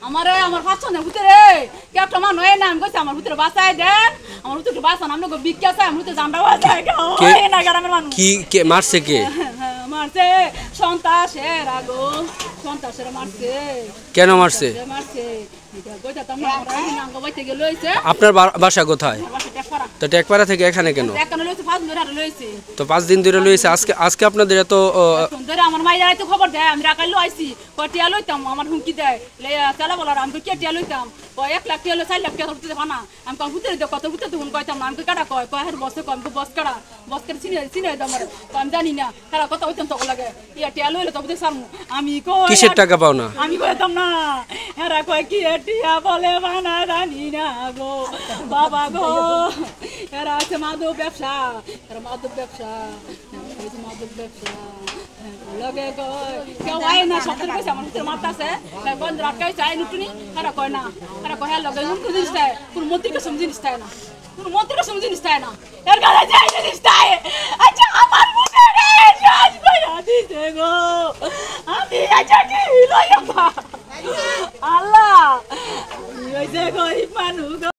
আমারে আমার পছন্দের ভিতরে কে একটা মান হয় না আমি কইছি আমার ভিতরে বাঁচাই দেন আমার ভিতরে বাঁচান আমরা বিক্রিয়া চাই আমি তো জানটা বাঁচাই না গ্রামের মানুষ কি কে মারছে কে মারছে সন্ত্রাসের আগো সন্ত্রাসের মারছে কেন মারছে মারছে আপনার বাসা কোথায় তো টেকপাড়া থেকে এখানে কেন তো 5 দিন ধরে লইছে আজকে আপনাদের এত আমার মাইয়া তো খবর দেয় আমি রাখাইলো আইছি কটিয়া লইতাম আমার হুমকি দেয় চালা বলার আমি কেটিয়া লইতাম 1 লাখ 4 লাখ টাকা ধরতে না আমি কম ভুতরে কত ভুতরে তখন কইতাম না আমি কাটা কয় কয়ের বসে কম বস কাটা চিনে দাম আমি জানি না তারা কত হইতাম তো লাগে ইয়া টিয়া লইলে তো বুঝতে সারমু আমি কই কিসের টাকা পাও না আমি কইতাম না এরা কয় কি টিয়া বলে বানা জানি না গো বাবা গো এরা আছে মাদক ব্যবসা এরা মাদক ব্যবসা লগে কয় কেউ আয় না সত্তর পয়সা আমার ভিতরে মারতাছে বন্ধ রাখাই চাই নুটুনি এরা কয় না এরা কয় হ্যাঁ লগে কোন জিনিস চায় কোন মন্ত্রীকে সম জিনিস চায় না কোন মন্ত্রীকে সম জিনিস চায় না এর গালে যাই জিনিস চায় আচ্ছা আমার